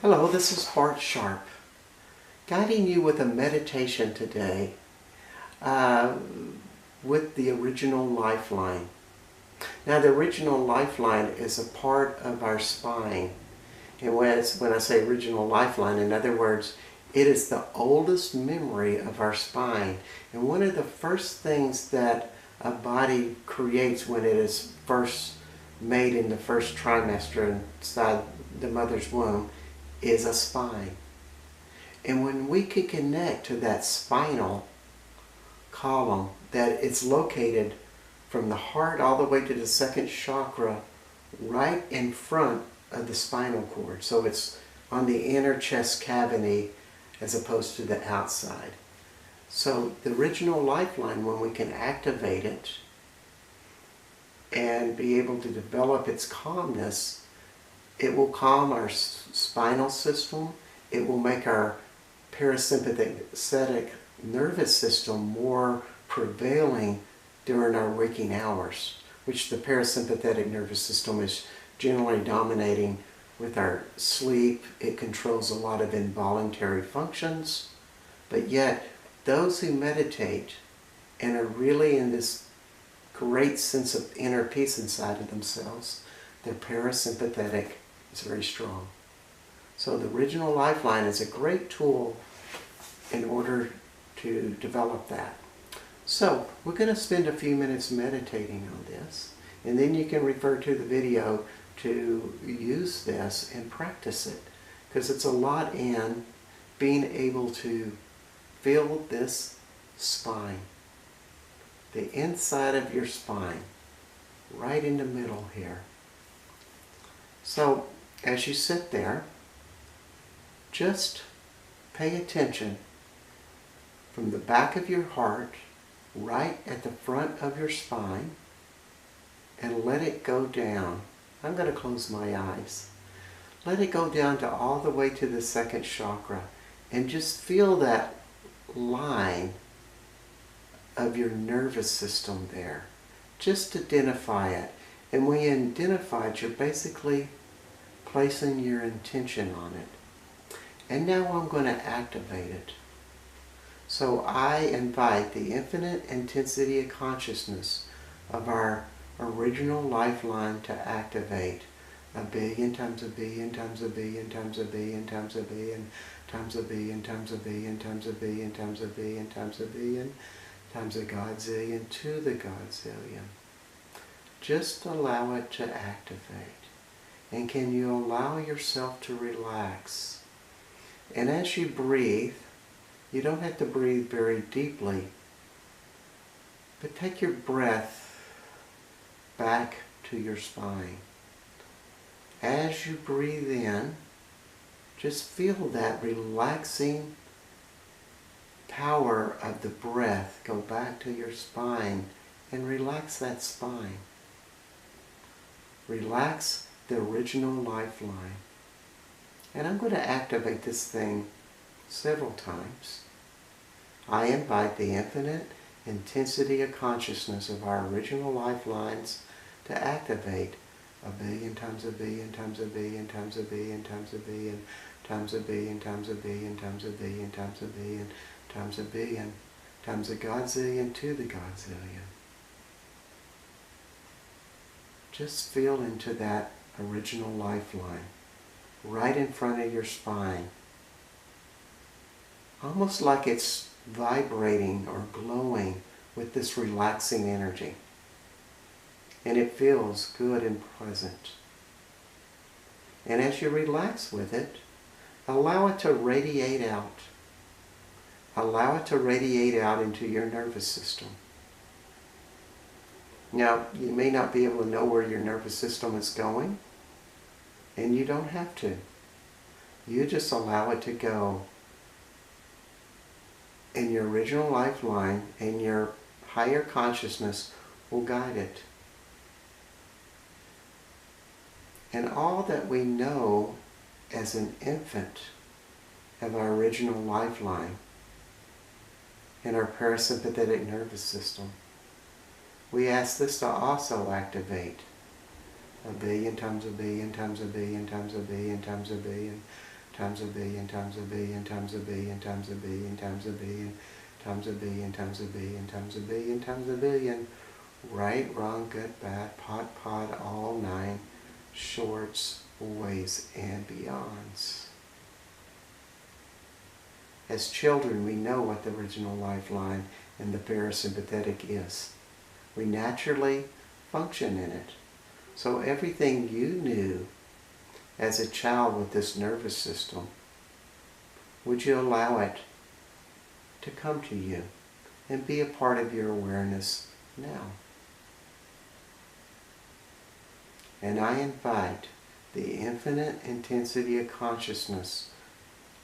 Hello, this is Bart Sharp, guiding you with a meditation today with the original lifeline. Now, the original lifeline is a part of our spine. And when I say original lifeline, in other words, it is the oldest memory of our spine. And one of the first things that a body creates when it is first made in the first trimester inside the mother's womb is a spine. And when we can connect to that spinal column, that it's located from the heart all the way to the second chakra, right in front of the spinal cord. So it's on the inner chest cavity as opposed to the outside. So the original lifeline, when we can activate it and be able to develop its calmness, it will calm our spinal system. It will make our parasympathetic nervous system more prevailing during our waking hours, which the parasympathetic nervous system is generally dominating with our sleep. It controls a lot of involuntary functions, but yet those who meditate and are really in this great sense of inner peace inside of themselves, their parasympathetic is very strong. So the original lifeline is a great tool in order to develop that. So we're going to spend a few minutes meditating on this, and then you can refer to the video to use this and practice it, because it's a lot in being able to feel this spine, the inside of your spine, right in the middle here. So as you sit there, just pay attention from the back of your heart, right at the front of your spine, and let it go down. I'm going to close my eyes. Let it go down to all the way to the second chakra, and just feel that line of your nervous system there. Just identify it. And when you identify it, you're basically placing your intention on it. And now I'm going to activate it. So I invite the infinite intensity of consciousness of our original lifeline to activate a billion times a billion times a billion times a billion times a billion times a billion times a billion times a billion times a billion times a billion times a godzillion to the godzillion. Just allow it to activate. And can you allow yourself to relax? And as you breathe, you don't have to breathe very deeply, but take your breath back to your spine. As you breathe in, just feel that relaxing power of the breath go back to your spine and relax that spine. Relax the original lifeline. And I'm going to activate this thing several times. I invite the infinite intensity of consciousness of our original lifelines to activate a billion times a billion times a billion times a billion times a billion times a billion times a billion times a billion times a billion times a billion times a godzillion to the godzillion. Just feel into that original lifeline right in front of your spine, almost like it's vibrating or glowing with this relaxing energy. And it feels good and pleasant. And as you relax with it, allow it to radiate out. Allow it to radiate out into your nervous system. Now, you may not be able to know where your nervous system is going, and you don't have to. You just allow it to go. And your original lifeline and your higher consciousness will guide it. And all that we know as an infant of our original lifeline in our parasympathetic nervous system, we ask this to also activate a billion times a billion times a billion times a billion times a billion times a billion, times a billion, times a billion, times a billion, times a billion, times a billion, times a billion, times a billion, times a billion. Right, wrong, good, bad, pot, all nine, shorts, boys, and beyonds. As children, we know what the original lifeline and the parasympathetic is. We naturally function in it. So everything you knew as a child with this nervous system, would you allow it to come to you and be a part of your awareness now? And I invite the infinite intensity of consciousness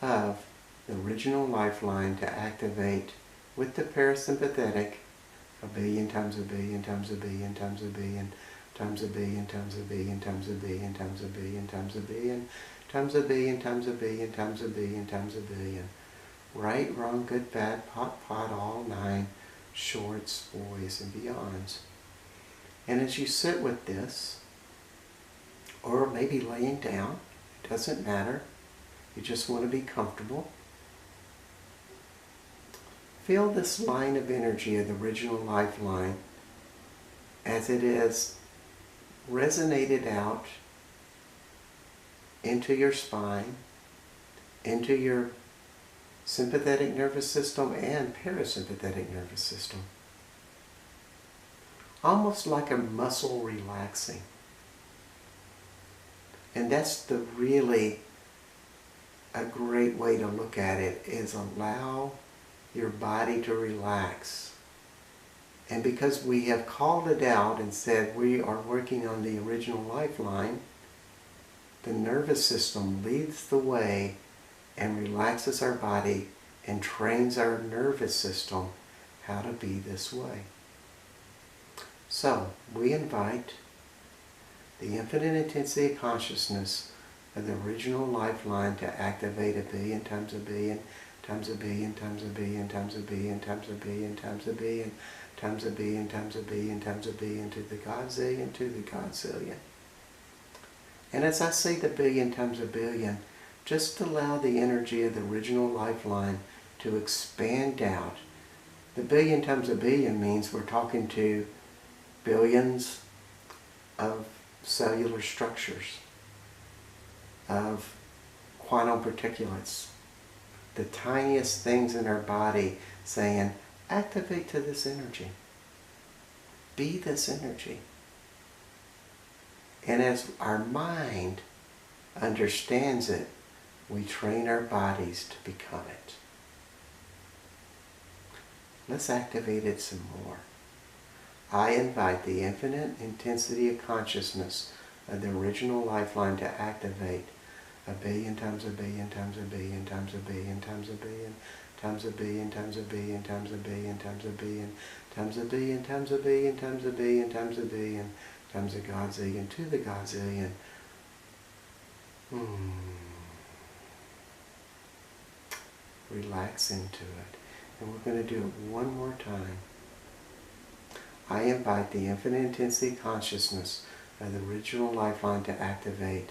of the original lifeline to activate with the parasympathetic a billion times a billion times a billion times a billion times a billion times a billion times a billion times a billion times a billion times a billion times a billion times a billion times a billion. Right, wrong, good, bad, pot, all nine, shorts, boys, and beyonds. And as you sit with this, or maybe laying down, it doesn't matter, you just want to be comfortable, feel this line of energy of the original lifeline as it is resonated out into your spine, into your sympathetic nervous system and parasympathetic nervous system. Almost like a muscle relaxing. And that's the really a great way to look at it, is allow your body to relax. And because we have called it out and said we are working on the original lifeline, the nervous system leads the way and relaxes our body and trains our nervous system how to be this way. So we invite the infinite intensity of consciousness of the original lifeline to activate a billion times a billion times a billion times a billion times a billion times a billion times a billion times a billion times a billion times a billion to the godzillion to the godzillion. And as I say the billion times a billion, just allow the energy of the original lifeline to expand out. The billion times a billion means we're talking to billions of cellular structures, of quantum particulates, the tiniest things in our body saying, activate to this energy. Be this energy. And as our mind understands it, we train our bodies to become it. Let's activate it some more. I invite the infinite intensity of consciousness of the original lifeline to activate a billion times a billion times a billion times a billion times a billion times a billion times a billion times a billion times a billion times a billion times a billion times a billion times a billion times a godzillion to the godzillion. Relax into it. And we're going to do it one more time. I invite the infinite intensity consciousness of the original lifeline to activate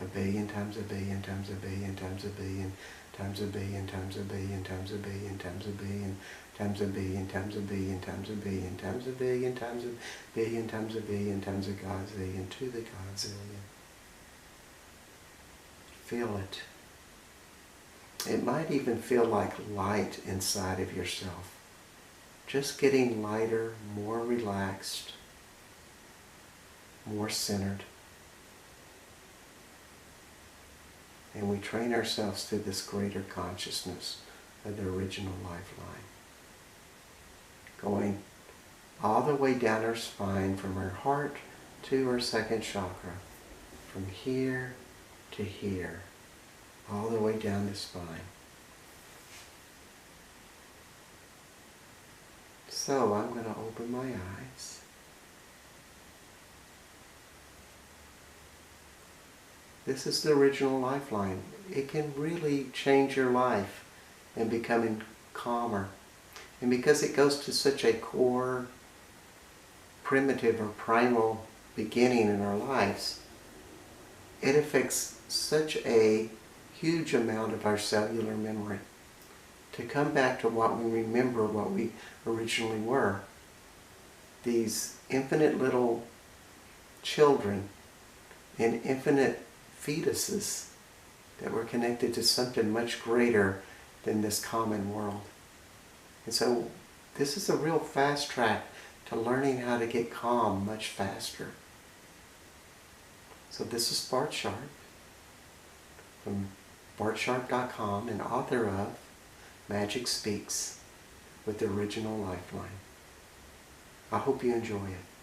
a billion times a billion times a billion times a billion times a billion times a billion times a billion times a billion times a billion times a billion times a billion times a billion times a billion times a billion times a godzillion to the godzillion. Feel it. It might even feel like light inside of yourself. Just getting lighter, more relaxed, more centered. And we train ourselves to this greater consciousness of the original lifeline. Going all the way down our spine from our heart to our second chakra. From here to here. All the way down the spine. So I'm going to open my eyes. This is the original lifeline. It can really change your life in becoming calmer. And because it goes to such a core, primitive or primal beginning in our lives, it affects such a huge amount of our cellular memory. To come back to what we remember, what we originally were. These infinite little children and infinite fetuses that were connected to something much greater than this common world. And so this is a real fast track to learning how to get calm much faster. So this is Bart Sharp from bartsharp.com and author of Magic Speaks with the original Lifeline. I hope you enjoy it.